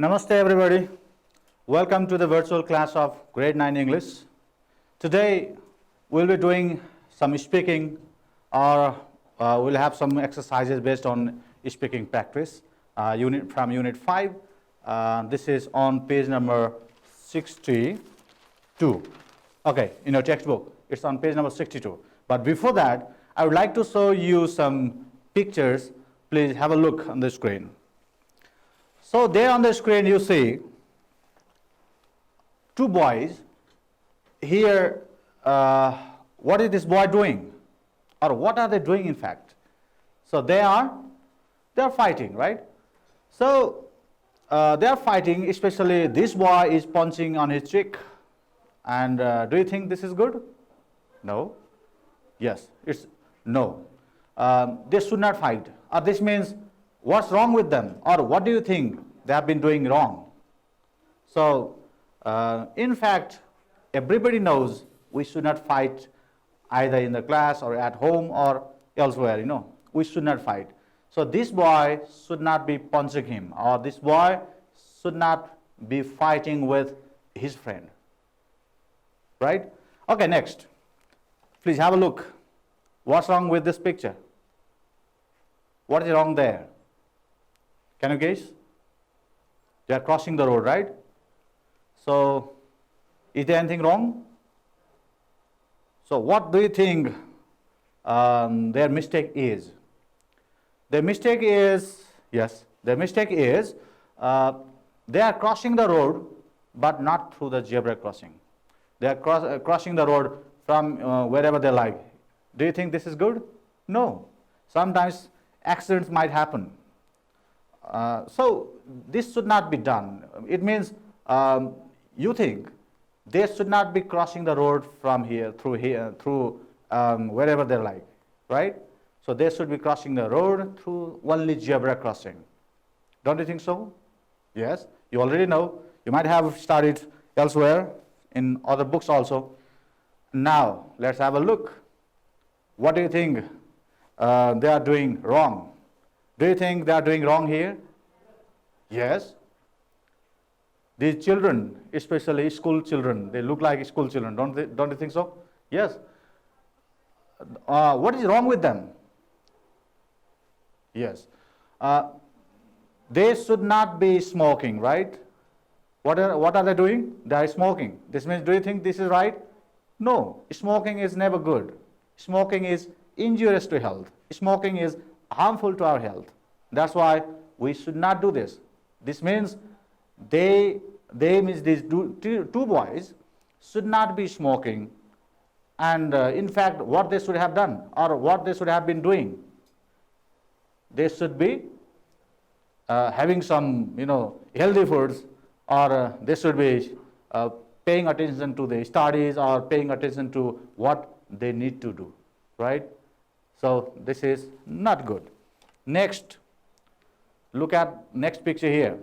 Namaste everybody. Welcome to the virtual class of grade 9 English. Today we'll be doing some speaking or we'll have some exercises based on speaking practice from unit 5. This is on page number 62. Okay, in your textbook it's on page number 62. But before that I would like to show you some pictures. Please have a look on the screen. So there on the screen you see two boys. Here, what is this boy doing? Or what are they doing in fact? So they are fighting, right? So they are fighting, especially this boy is punching on his cheek. And do you think this is good? No. Yes, it's no. They should not fight. Or this means what's wrong with them? Or what do you think they have been doing wrong? So, in fact, everybody knows we should not fight either in the class or at home or elsewhere, we should not fight. So this boy should not be punching him, or this boy should not be fighting with his friend. Right? Okay, next. Please have a look. What's wrong with this picture? What is wrong there? Can you guess? They are crossing the road, right? So, is there anything wrong? So, what do you think their mistake is? Their mistake is, yes, their mistake is they are crossing the road, but not through the zebra crossing. They are crossing the road from wherever they like. Do you think this is good? No. Sometimes accidents might happen. So this should not be done. It means you think they should not be crossing the road from here, through wherever they like, right? So they should be crossing the road through only zebra crossing. Don't you think so? Yes, you already know. You might have studied elsewhere in other books also. Now let's have a look. What do you think they are doing wrong? Do you think they are doing wrong here? Yes. These children, especially school children, they look like school children, don't you think so? Yes. What is wrong with them? Yes. They should not be smoking, right? What are they doing? They are smoking. This means, do you think this is right? No. Smoking is never good. Smoking is injurious to health. Smoking is harmful to our health. That's why we should not do this. This means these two boys should not be smoking, and in fact what they should have done, or what they should have been doing, they should be having some healthy foods, or they should be paying attention to the studies, or paying attention to what they need to do, right? So this is not good. Next, look at next picture here.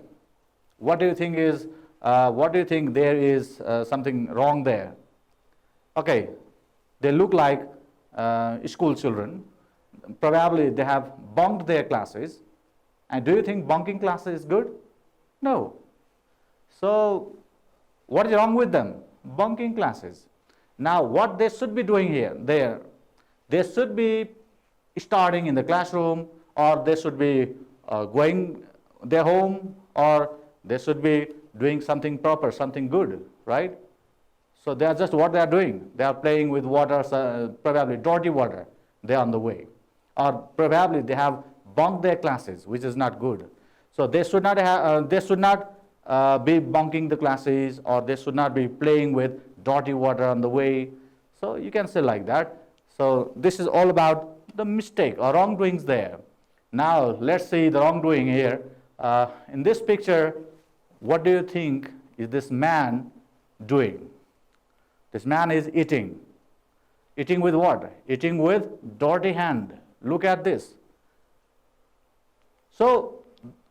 What do you think is? What do you think there is something wrong there? Okay, they look like school children. Probably they have bunked their classes. And do you think bunking classes is good? No. So what is wrong with them? Bunking classes. Now what they should be doing here, they should be starting in the classroom, or they should be going their home, or they should be doing something proper, something good, right? So they are just what they are doing. They are playing with water, probably dirty water. They are on the way, or probably they have bunked their classes, which is not good. So they should not be bunking the classes, or they should not be playing with dirty water on the way. So you can say like that. So this is all about the mistake or wrongdoings there. Now let's see the wrongdoing here. In this picture, what do you think is this man doing? This man is eating. Eating with what? Eating with dirty hand. Look at this. So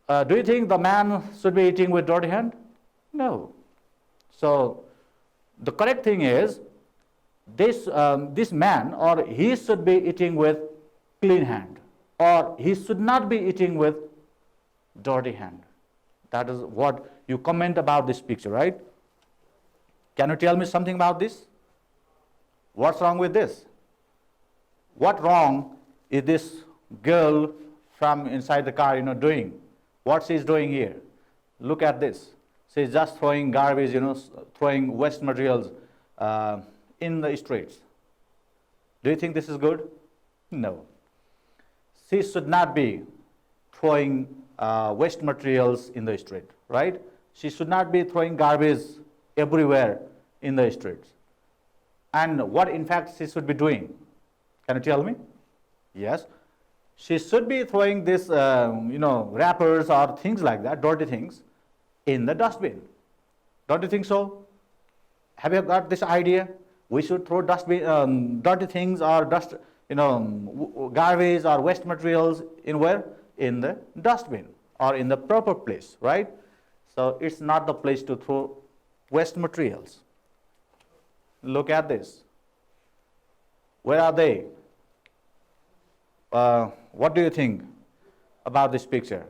do you think the man should be eating with dirty hand? No. So the correct thing is this man, or he should be eating with clean hand, or he should not be eating with dirty hand. That is what you comment about this picture, right? Can you tell me something about this? What's wrong with this? What wrong is this girl from inside the car, doing? What she's doing here? Look at this. She's just throwing garbage, throwing waste materials in the streets. Do you think this is good? No. She should not be throwing waste materials in the street, right? She should not be throwing garbage everywhere in the streets. And what in fact she should be doing? Can you tell me? Yes. She should be throwing this, wrappers or things like that, dirty things, in the dustbin. Don't you think so? Have you got this idea? We should throw dirty things or garbage or waste materials in where? In the dustbin or in the proper place, right? So it's not the place to throw waste materials. Look at this. Where are they? What do you think about this picture?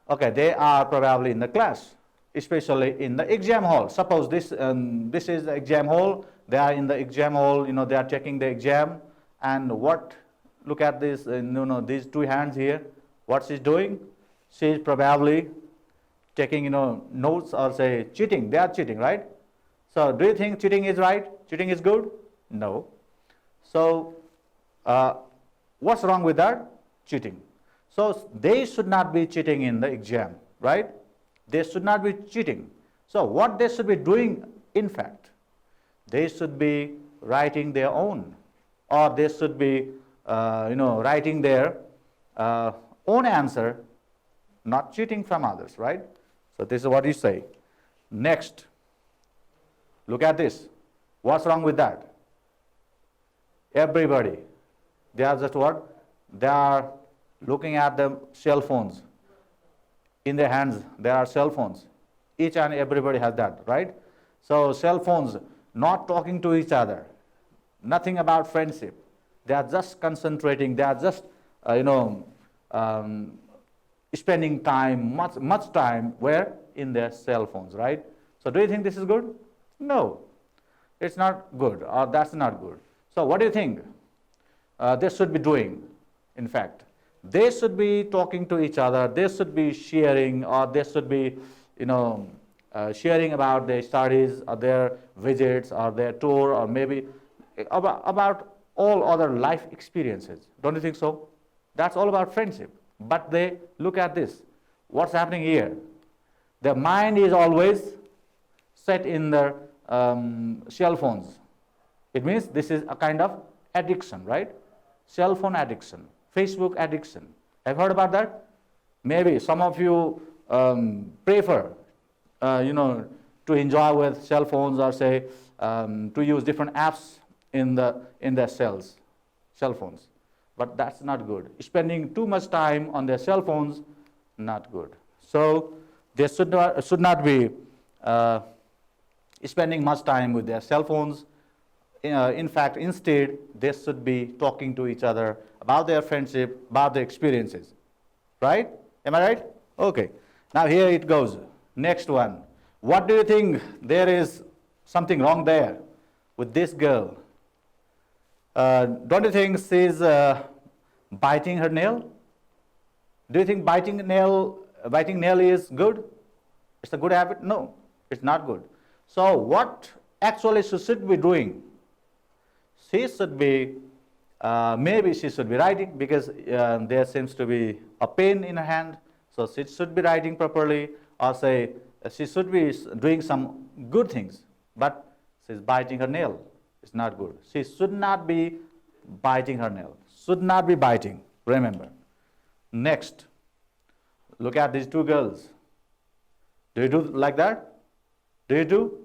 Okay, they are probably in the class, especially in the exam hall. Suppose this is the exam hall. They are in the exam hall. They are checking the exam. And what? Look at this. These two hands here. What she's doing? She is probably taking notes or say cheating. They are cheating, right? So do you think cheating is right? Cheating is good? No. So what's wrong with that? Cheating. So they should not be cheating in the exam, right? They should not be cheating. So what they should be doing, in fact, they should be writing their own, or they should be, writing their own answer, not cheating from others, right? So this is what you say. Next, look at this. What's wrong with that? Everybody, they are just what? They are looking at the cell phones. In their hands, there are cell phones. Each and everybody has that, right? So cell phones, not talking to each other. Nothing about friendship. They are just concentrating. They are just, spending time, much time, where? In their cell phones, right? So do you think this is good? No. It's not good, or that's not good. So what do you think they should be doing, in fact? They should be talking to each other. They should be sharing, or they should be, sharing about their studies, or their visits, or their tour, or maybe about all other life experiences. Don't you think so? That's all about friendship. But they look at this. What's happening here? Their mind is always set in their cell phones. It means this is a kind of addiction, right? Cell phone addiction. Facebook addiction. Have you heard about that? Maybe some of you prefer, to enjoy with cell phones, or say to use different apps in their cell phones. But that's not good. Spending too much time on their cell phones, not good. So they should not be spending much time with their cell phones. In fact, instead, they should be talking to each other about their friendship, about their experiences. Right? Am I right? Okay. Now here it goes. Next one. What do you think there is something wrong there with this girl? Don't you think she's biting her nail? Do you think biting nail is good? It's a good habit? No, it's not good. So what actually she should be doing? She should be, maybe she should be writing, because there seems to be a pain in her hand. So she should be writing properly, or say she should be doing some good things. But she's biting her nail. It's not good. She should not be biting her nail. Should not be biting. Remember. Next, look at these two girls. Do you do like that? Do you do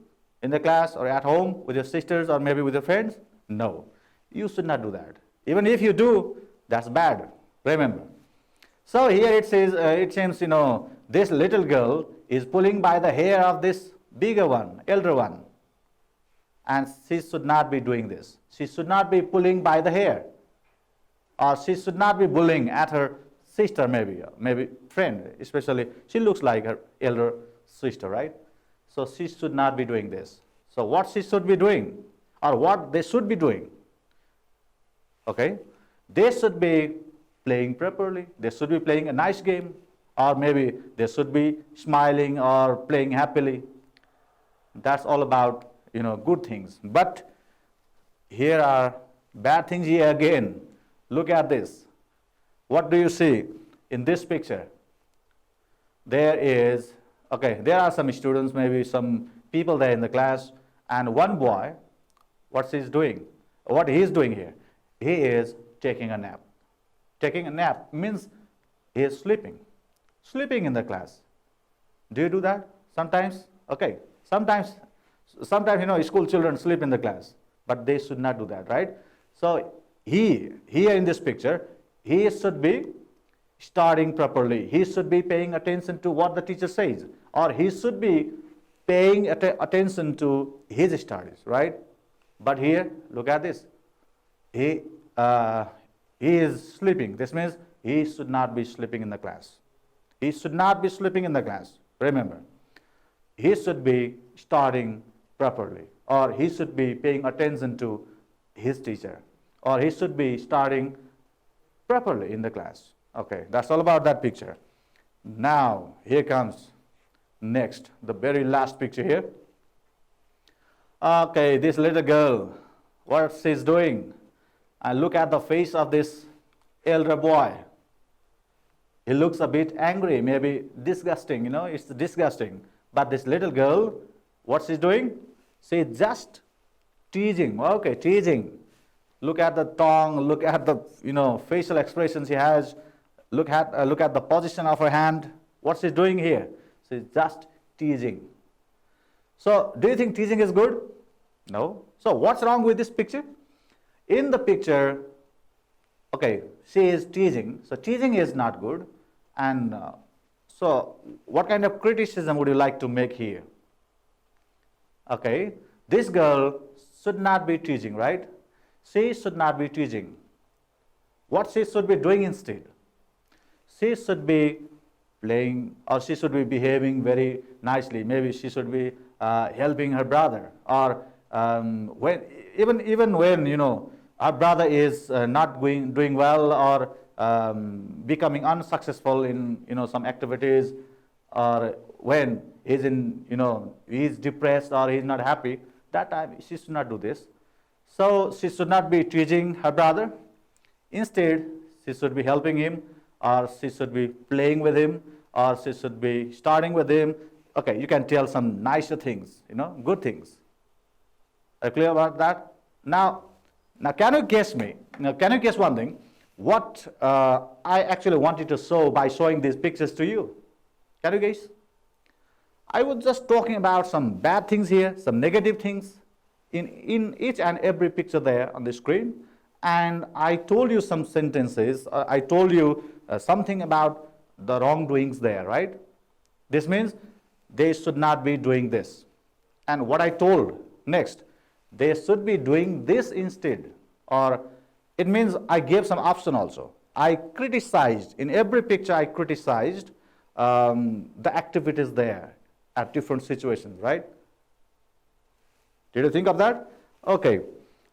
in the class or at home with your sisters or maybe with your friends? No. You should not do that. Even if you do, that's bad. Remember. So here it says, it seems, this little girl is pulling by the hair of this bigger one, elder one. And she should not be doing this. She should not be pulling by the hair. Or she should not be bullying at her sister, maybe friend, especially she looks like her elder sister, right? So she should not be doing this. So what she should be doing, or what they should be doing, okay? They should be playing properly. They should be playing a nice game, or maybe they should be smiling or playing happily. That's all about, good things. But here are bad things here again. Look at this. What do you see in this picture? There are some students, maybe some people there in the class, and one boy, what he is doing here, he is taking a nap. Taking a nap means he is sleeping in the class. Do you do that sometimes? Okay, sometimes school children sleep in the class, but they should not do that, right? So here in this picture, he should be studying properly. He should be paying attention to what the teacher says, or he should be paying attention to his studies, right? But here, look at this. He is sleeping. This means he should not be sleeping in the class. He should not be sleeping in the class. Remember, he should be studying properly, or he should be paying attention to his teacher, or he should be studying properly in the class. Okay, that's all about that picture. Now, here comes next, the very last picture here. Okay, this little girl, what she's doing? And look at the face of this elder boy. He looks a bit angry, maybe disgusting, it's disgusting. But this little girl, what she's doing? She's just teasing, teasing. Look at the tongue, look at the, facial expressions he has. Look at the position of her hand. What she's doing here? She's just teasing. So, do you think teasing is good? No. So, what's wrong with this picture? In the picture, she is teasing. So, teasing is not good. And so, what kind of criticism would you like to make here? Okay, this girl should not be teasing, right? She should not be teasing. What she should be doing instead? She should be playing, or she should be behaving very nicely. Maybe she should be helping her brother, or even when her brother is not doing well, or becoming unsuccessful in some activities, or when he's depressed or he's not happy. That time she should not do this. So she should not be teasing her brother. Instead, she should be helping him, or she should be playing with him, or she should be starting with him. Okay, you can tell some nicer things, good things. Are you clear about that? Now can you guess me? Can you guess one thing? What I actually wanted to show by showing these pictures to you? Can you guess? I was just talking about some bad things here, some negative things in each and every picture there on the screen. And I told you some sentences. I told you something about the wrongdoings there, right? This means they should not be doing this. And what I told next, they should be doing this instead. Or it means I gave some option also. I criticized, in every picture I criticized the activities there at different situations, right? Did you think of that? Okay.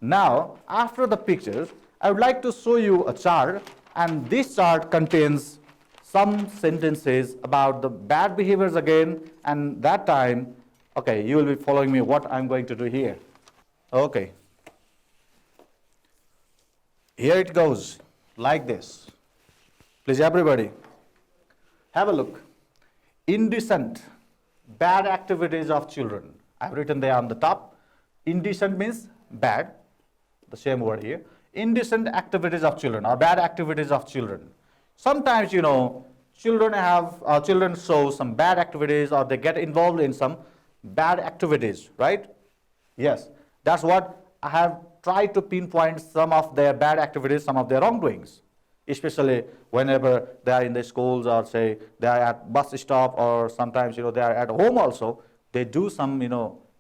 Now, after the pictures, I would like to show you a chart, and this chart contains some sentences about the bad behaviors again, and that time, you will be following me what I'm going to do here. Okay. Here it goes, like this. Please, everybody, have a look. Indecent, bad activities of children. I've written there on the top. Indecent means bad, the same word here. Indecent activities of children, or bad activities of children. Sometimes, children show some bad activities, or they get involved in some bad activities, right? Yes, that's what I have tried to pinpoint some of their bad activities, some of their wrongdoings, especially whenever they are in the schools, or say they are at bus stop, or sometimes they are at home also. They do some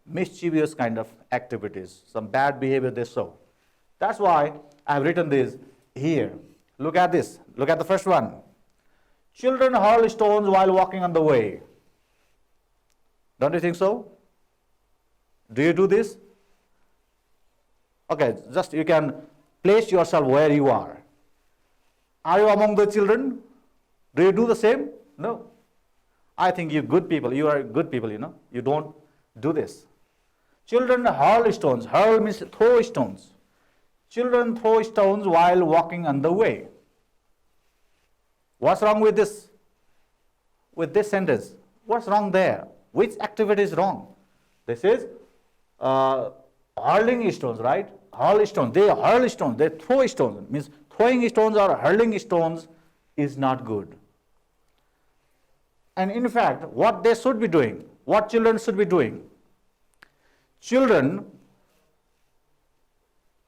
mischievous kind of activities, some bad behavior they show. That's why I've written this here. Look at this. Look at the first one. Children hurl stones while walking on the way. Don't you think so? Do you do this? Okay, just you can place yourself where you are. Are you among the children? Do you do the same? No. I think you good people, you are good people, you know. You don't do this. Children hurl stones. Hurl means throw stones. Children throw stones while walking on the way. What's wrong with this? With this sentence? What's wrong there? Which activity is wrong? This is hurling stones, right? Hurl stones. They hurl stones. They throw stones. Means throwing stones or hurling stones is not good. And in fact, what they should be doing, what children should be doing, children,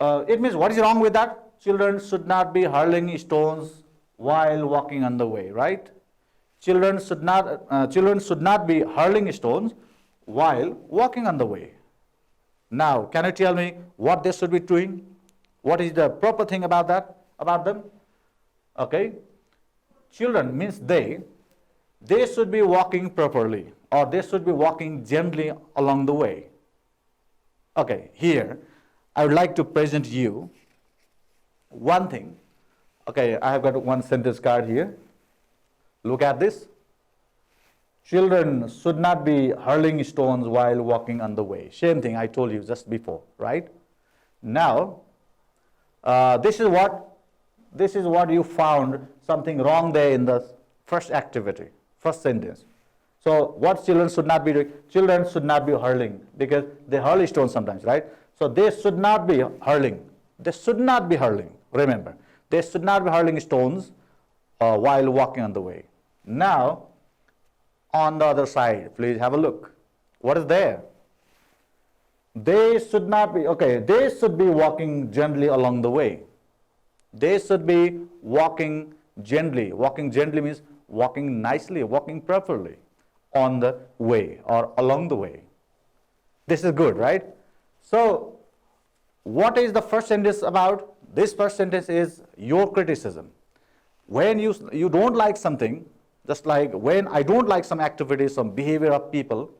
it means what is wrong with that? Children should not be hurling stones while walking on the way, right? Children should not be hurling stones while walking on the way. Now, can you tell me what they should be doing? What is the proper thing about that, about them? Okay. Children means they should be walking properly, or they should be walking gently along the way. Okay, here, I would like to present you one thing. Okay, I have got one sentence card here. Look at this. Children should not be hurling stones while walking on the way. Same thing I told you just before, right? Now, this is what you found something wrong there in the first activity, first sentence. So what children should not be doing? Children should not be hurling, because they hurl stones sometimes, right? So they should not be hurling. They should not be hurling. Remember, they should not be hurling stones while walking on the way. Now, on the other side, please have a look. What is there? They should not be, okay, they should be walking gently along the way. They should be walking gently. Walking gently means walking nicely, walking properly on the way or along the way. This is good, right? So, what is the first sentence about? This first sentence is your criticism. When you don't like something, just like when I don't like some activities, some behavior of people,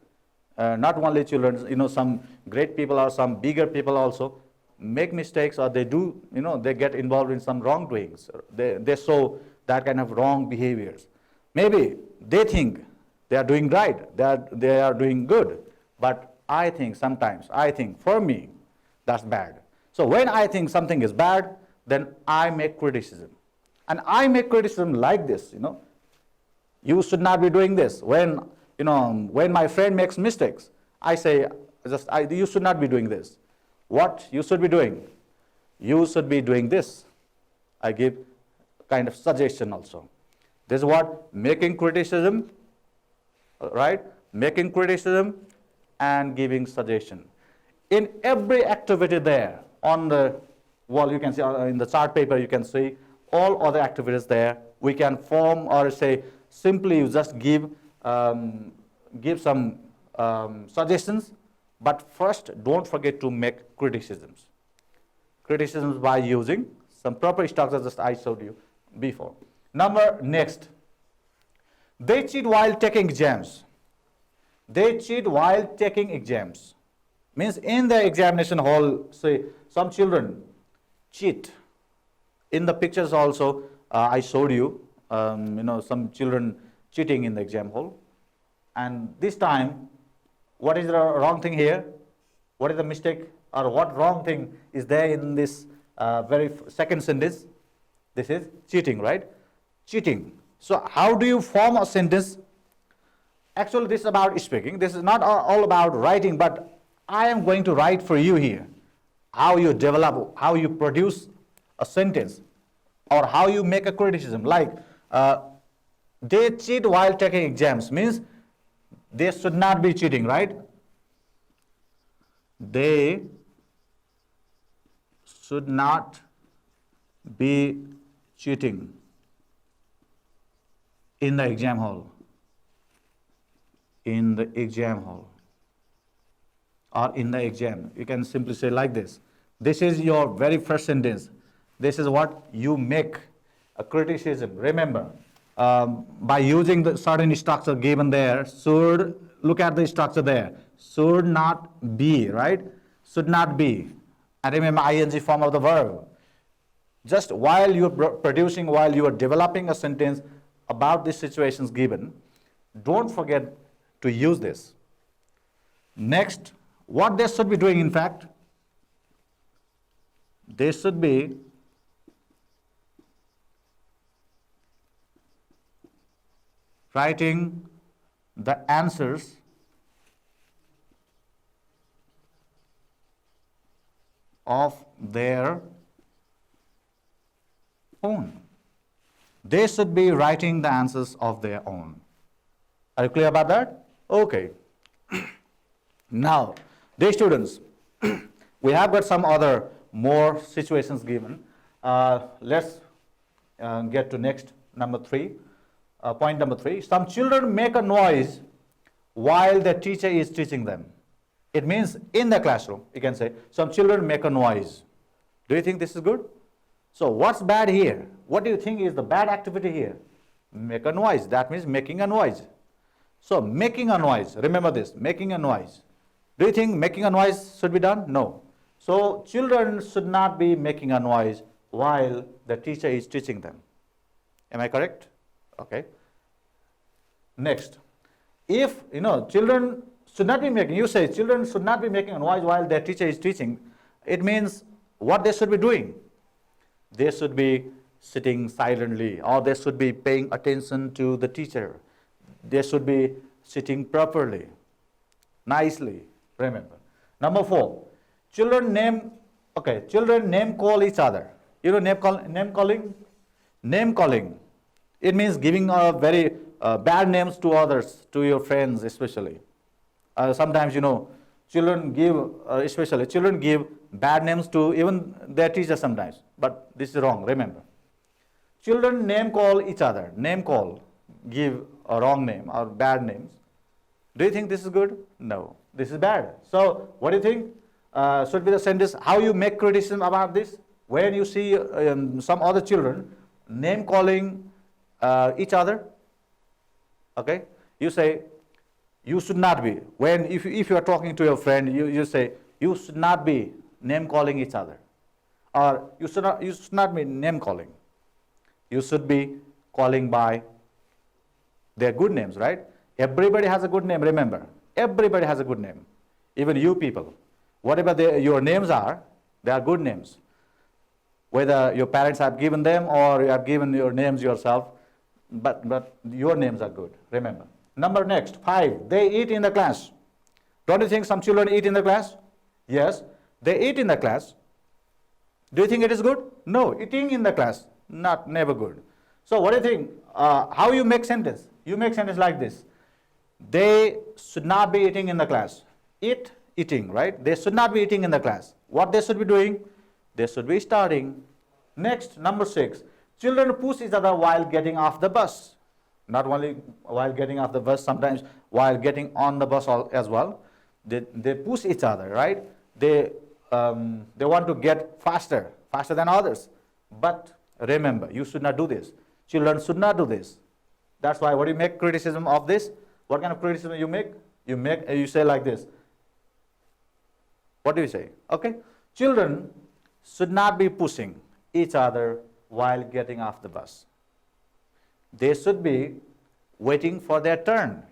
not only children, you know, some great people or some bigger people also make mistakes, or they do, you know, they get involved in some wrongdoings. They show that kind of wrong behaviors. Maybe they think they are doing right, they are doing good, but I think sometimes, for me, that's bad. So when I think something is bad, then I make criticism. And I make criticism like this, you know. You should not be doing this. When my friend makes mistakes, I say, you should not be doing this. What you should be doing? You should be doing this. I give kind of suggestion also. This is what? Making criticism, right? Making criticism and giving suggestion. In every activity there, on the wall, you can see, in the chart paper, you can see all other activities there. We can form, or say, simply you just give some suggestions, but first don't forget to make criticisms. Criticisms by using some proper structures that I showed you before. Next, they cheat while taking exams. They cheat while taking exams. Means in the examination hall, say some children cheat. In the pictures also, I showed you, some children cheating in the exam hall. And this time, what is the wrong thing here? What is the mistake, or what wrong thing is there in this very second sentence? This is cheating, right? Cheating. So how do you form a sentence? Actually, this is about speaking. This is not all about writing, but I am going to write for you here how you develop, how you produce a sentence, or how you make a criticism. Like, they cheat while taking exams, means they should not be cheating, right? They should not be cheating in the exam hall. In the exam hall. Or in the exam. You can simply say like this. This is your very first sentence. This is what you make a criticism. Remember, by using the certain structure given there. Should, look at the structure there. Should not be, right? Should not be. And remember ing form of the verb. Just while you are producing, while you are developing a sentence about the situations given, don't forget to use this. Next, what they should be doing, in fact, they should be writing the answers of their own. They should be writing the answers of their own. Are you clear about that? Okay. Now, dear students, we have got some other more situations given. Let's get to next number 3. Point number 3. Some children make a noise while the teacher is teaching them. It means in the classroom, you can say, some children make a noise. Do you think this is good? So what's bad here? What do you think is the bad activity here? Make a noise. That means making a noise. So making a noise, remember this, making a noise. Do you think making a noise should be done? No. So children should not be making a noise while the teacher is teaching them. Am I correct? Okay. Next, if children should not be making, you say children should not be making a noise while their teacher is teaching, it means what they should be doing? They should be sitting silently, or they should be paying attention to the teacher. They should be sitting properly, nicely, remember. Number 4, children name call each other. You know name calling? Name calling. It means giving very bad names to others, to your friends especially. Sometimes, children give bad names to even their teachers sometimes. But this is wrong, remember. Children name call each other. Name call. Give a wrong name or bad names. Do you think this is good? No. This is bad. So, what do you think should be the sentence? How you make criticism about this? When you see some other children name calling each other, okay, you say you should not be. When if you are talking to your friend, you say you should not be name calling each other, or you should not be name calling. You should be calling by their good names, right? Everybody has a good name. Remember, everybody has a good name. Even you people, whatever your names are, they are good names. Whether your parents have given them or you have given your names yourself, but your names are good, remember. Number next, 5, they eat in the class. Don't you think some children eat in the class? Yes, they eat in the class. Do you think it is good? No, eating in the class, never good. So what do you think? How you make sentence? You make sentence like this. They should not be eating in the class. Eating, right? They should not be eating in the class. What they should be doing? They should be studying. Next, number 6. Children push each other while getting off the bus. Not only while getting off the bus, sometimes while getting on the bus as well. They push each other, right? They want to get faster than others. But remember, you should not do this. Children should not do this. That's why, what do you make criticism of this? What kind of criticism you make? You say like this. What do you say? Okay. Children should not be pushing each other while getting off the bus. They should be waiting for their turn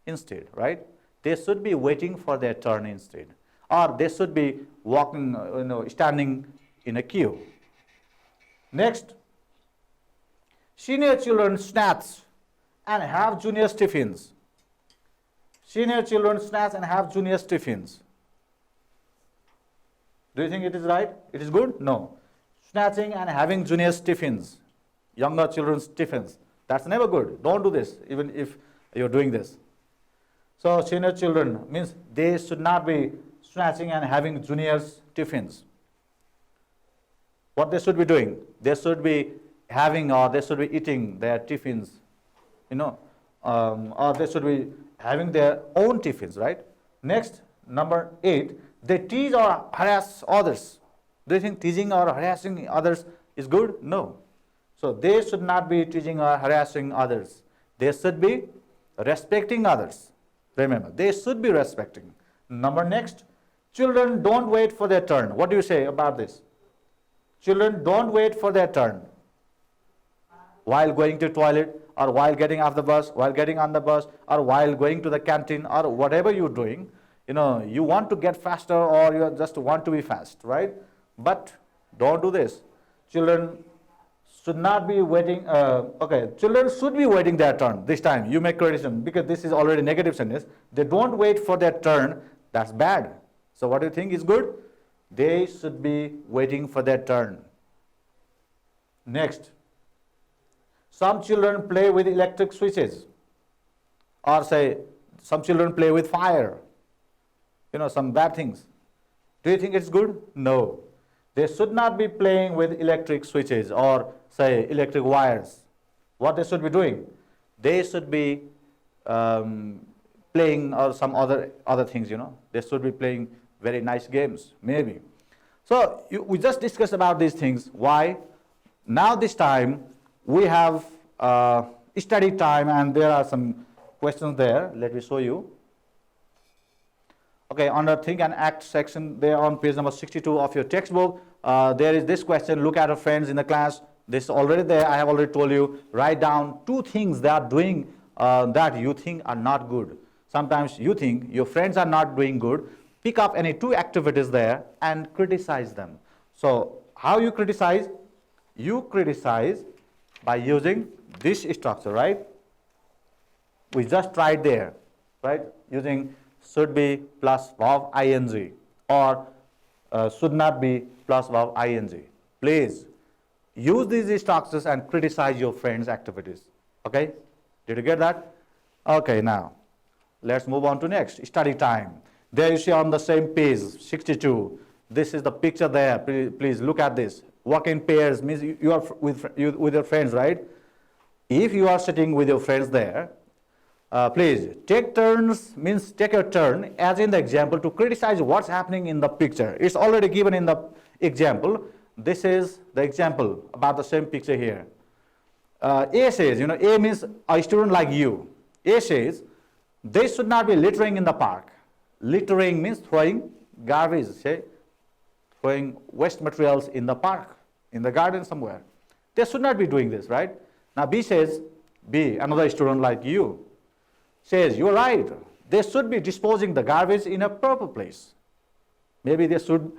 instead, right? They should be waiting for their turn instead. Or they should be walking, standing in a queue. Next, senior children snatch and have junior tiffins. Senior children snatch and have junior tiffins. Do you think it is right? It is good? No. Snatching and having junior tiffins, younger children's tiffins. That's never good. Don't do this, even if you're doing this. So senior children means they should not be snatching and having juniors' tiffins. What they should be doing? They should be having, or they should be eating their tiffins, or they should be having their own tiffins, right? Next, number 8, they tease or harass others. Do you think teasing or harassing others is good? No. So they should not be teaching or harassing others. They should be respecting others. Remember, they should be respecting. Number next, children don't wait for their turn. What do you say about this? Children don't wait for their turn while going to toilet, or while getting off the bus, while getting on the bus, or while going to the canteen, or whatever you're doing. You want to get faster, or you just want to be fast, right? But don't do this. Children should not be waiting. Children should be waiting their turn. This time you make criticism, because this is already negative sentence. They don't wait for their turn. That's bad. So what do you think is good? They should be waiting for their turn. Next, some children play with electric switches, or say some children play with fire. Some bad things. Do you think it's good? No. They should not be playing with electric switches or say electric wires. What they should be doing? They should be playing or some other things. They should be playing very nice games, maybe. So we just discussed about these things. Why? Now this time we have study time, and there are some questions there. Let me show you. Okay, under Think and Act section, there on page number 62 of your textbook, there is this question: look at your friends in the class. This is already there. I have already told you. Write down 2 things they are doing that you think are not good. Sometimes you think your friends are not doing good. Pick up any 2 activities there and criticize them. So how you criticize? You criticize by using this structure, right? We just tried there, right? Using should be plus verb ing, or should not be plus verb ing. Please use these structures and criticize your friends' activities. Okay? Did you get that? Okay, now let's move on to next. Study time. There you see on the same page 62. This is the picture there. Please look at this. Walk in pairs means you are with your friends, right? If you are sitting with your friends there, please take turns, means take your turn, as in the example, to criticize what's happening in the picture. It's already given in the example. This is the example about the same picture here. A says, A means a student like you. A says, they should not be littering in the park. Littering means throwing garbage, say, throwing waste materials in the park, in the garden somewhere. They should not be doing this, right? Now B says, B, another student like you, says, you're right, they should be disposing the garbage in a proper place. Maybe they should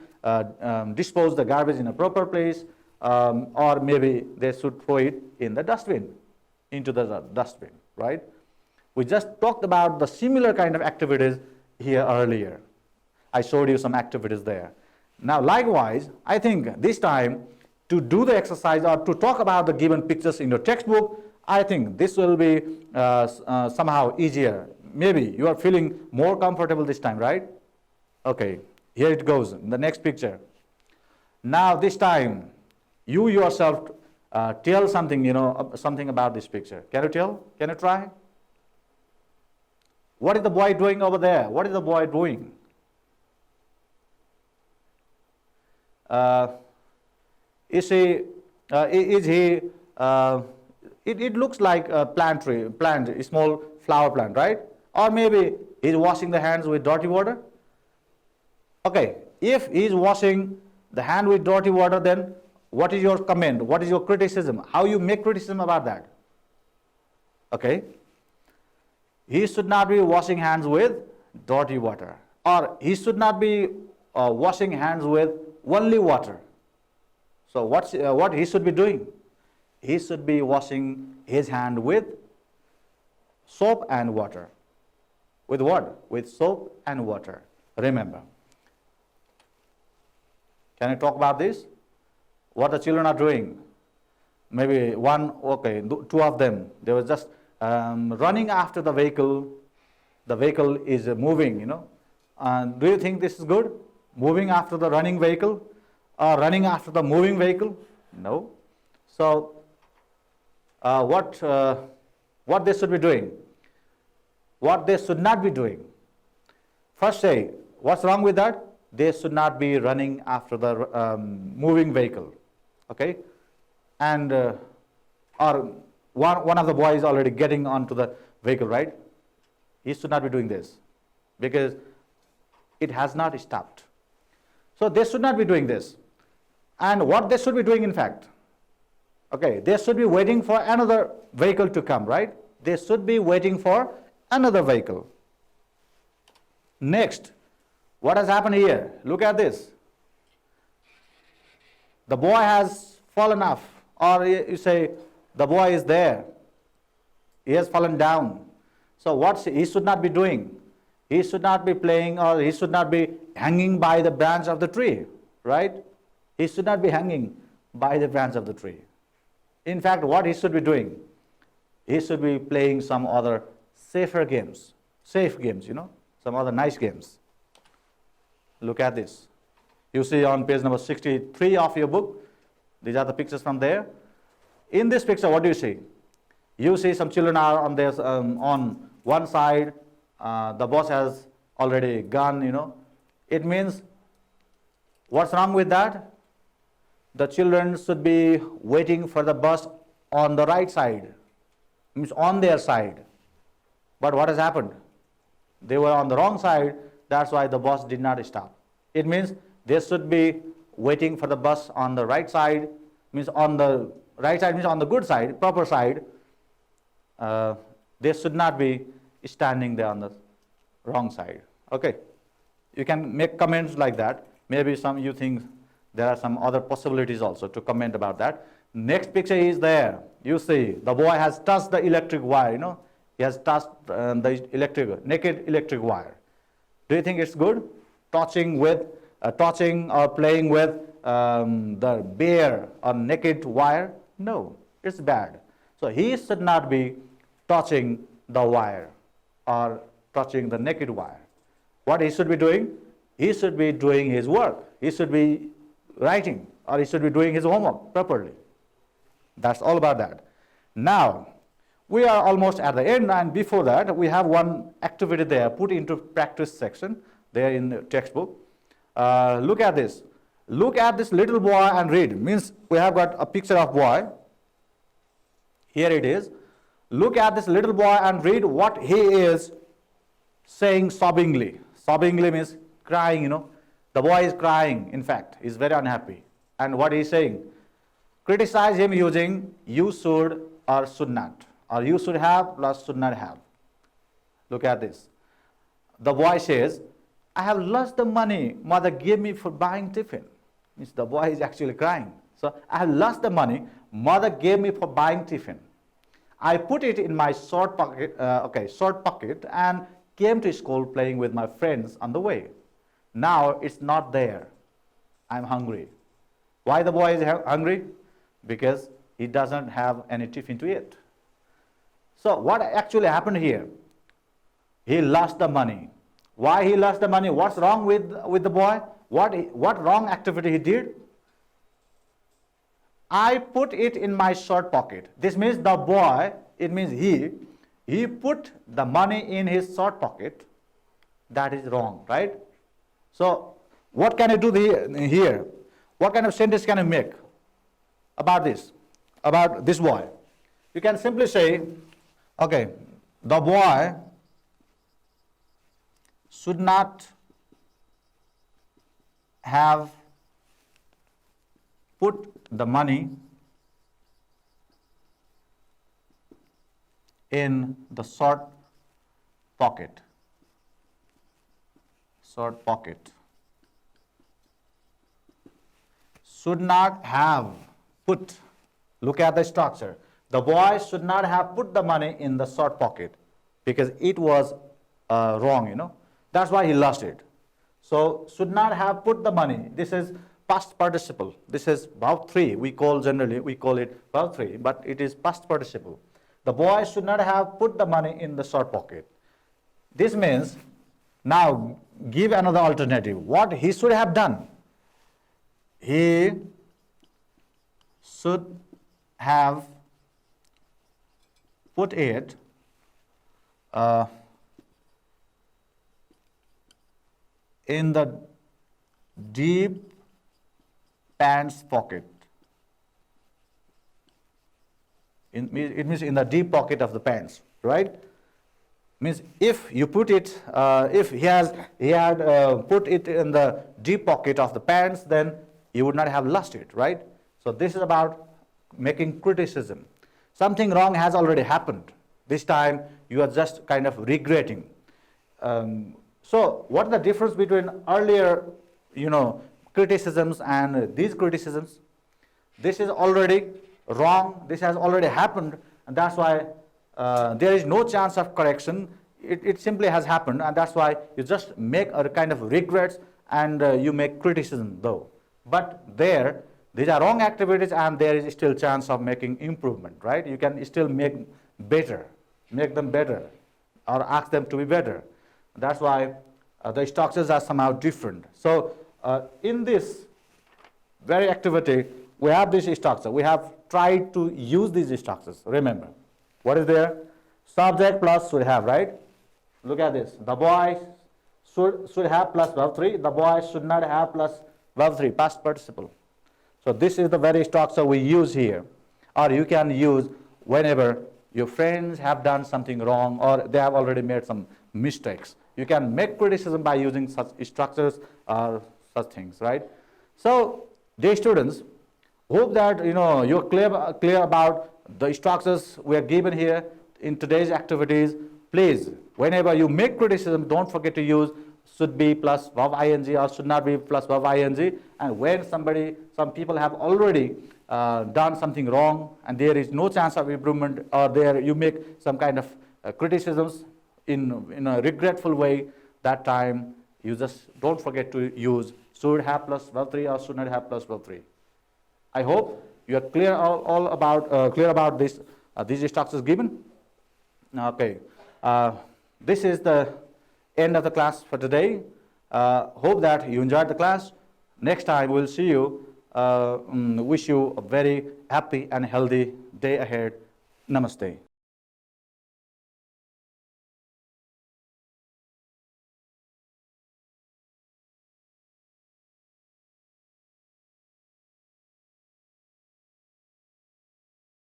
dispose the garbage in a proper place, or maybe they should throw it in the dustbin, into the dustbin, right? We just talked about the similar kind of activities here earlier. I showed you some activities there. Now likewise, I think this time to do the exercise or to talk about the given pictures in your textbook, I think this will be somehow easier. Maybe you are feeling more comfortable this time, right? Okay, here it goes, the next picture. Now this time, you yourself tell something, something about this picture. Can you tell? Can you try? What is the boy doing over there? What is the boy doing? Is he, it looks like a plant, a small flower plant, right? Or maybe he's washing the hands with dirty water. Okay, if he's washing the hand with dirty water, then what is your comment? What is your criticism? How you make criticism about that? Okay. He should not be washing hands with dirty water. Or he should not be washing hands with only water. So what he should be doing? He should be washing his hand with soap and water. With what? With soap and water. Remember. Can I talk about this? What the children are doing? Maybe two of them, they were just running after the vehicle. The vehicle is moving, do you think this is good? Moving after the running vehicle or running after the moving vehicle? No. So what they should be doing? What they should not be doing? First say, what's wrong with that? They should not be running after the moving vehicle. Okay? And or one of the boys is already getting onto the vehicle, right? He should not be doing this because it has not stopped. So they should not be doing this. And what they should be doing, in fact, okay, they should be waiting for another vehicle to come, right? They should be waiting for another vehicle. Next, what has happened here? Look at this. The boy has fallen off, or you say the boy is there. He has fallen down. So what he should not be doing? He should not be playing, or he should not be hanging by the branch of the tree, right? He should not be hanging by the branch of the tree. In fact, what he should be doing? He should be playing some other safe games, some other nice games. Look at this. You see on page number 63 of your book, these are the pictures from there. In this picture, what do you see? You see some children are on this on one side. The bus has already gone. It means, what's wrong with that? The children should be waiting for the bus on the right side, means on their side. But what has happened? They were on the wrong side. That's why the bus did not stop. It means they should be waiting for the bus on the right side, means on the right side means on the good side, proper side. They should not be standing there on the wrong side. Okay, you can make comments like that. Maybe some you think there are some other possibilities also to comment about that. Next picture is there. You see the boy has touched the electric wire. He has touched the naked electric wire. Do you think it's good? Touching or playing with the bare or naked wire? No, it's bad. So he should not be touching the wire or touching the naked wire. What he should be doing? He should be doing his work. He should be writing, or he should be doing his homework properly. That's all about that. Now, we are almost at the end, and before that, we have one activity there, put into practice section there in the textbook. Look at this. Look at this little boy and read. Means we have got a picture of boy. Here it is. Look at this little boy and read what he is saying sobbingly. Sobbingly means crying, The boy is crying, in fact. He's very unhappy. And what he's saying? Criticize him using you should or should not. Or you should have plus should not have. Look at this. The boy says, I have lost the money mother gave me for buying tiffin. Means the boy is actually crying. So I have lost the money mother gave me for buying tiffin. I put it in my short pocket and came to school playing with my friends on the way. Now it's not there. I'm hungry. Why the boy is hungry? Because he doesn't have any tiffin to eat. So what actually happened here? He lost the money. Why he lost the money? What's wrong with the boy? What wrong activity he did? I put it in my short pocket. This means the boy, it means he put the money in his short pocket. That is wrong, right? So what can I do here? What kind of sentence can I make about this boy? You can simply say, okay, the boy should not have put the money in the short pocket. Short pocket. Should not have put. Look at the structure. The boy should not have put the money in the short pocket because it was wrong, That's why he lost it. So should not have put the money. This is past participle. This is verb 3. We call it verb 3, but it is past participle. The boy should not have put the money in the short pocket. This means, now give another alternative. What he should have done? He should have put it in the deep pants pocket. It means in the deep pocket of the pants, right? Means if you put it, if he had put it in the deep pocket of the pants, then you would not have lost it, right? So this is about making criticism. Something wrong has already happened. This time you are just kind of regretting. So what is the difference between earlier, criticisms and these criticisms? This is already wrong. This has already happened, and that's why there is no chance of correction. It simply has happened, and that's why you just make a kind of regrets and you make criticism though. But these are wrong activities, and there is still chance of making improvement, right? You can still make them better, or ask them to be better. That's why the structures are somehow different. So in this very activity, we have this structure. We have tried to use these structures. Remember, what is there? Subject plus should have, right? Look at this. The boy should have plus verb 3. The boy should not have plus verb 3, past participle. So this is the very structure we use here. Or you can use whenever your friends have done something wrong or they have already made some mistakes. You can make criticism by using such structures or such things, right? So, dear students, hope that you're clear about the structures we are given here in today's activities. Please, whenever you make criticism, don't forget to use should be plus verb ing or should not be plus verb ing. And when some people have already done something wrong and there is no chance of improvement, or there you make some kind of criticisms in a regretful way, that time you just don't forget to use should have plus verb 3 or should not have plus verb 3. I hope you are clear about this these structures given. Okay, this is the end of the class for today. Hope that you enjoyed the class. Next time we'll see you. Wish you a very happy and healthy day ahead. Namaste.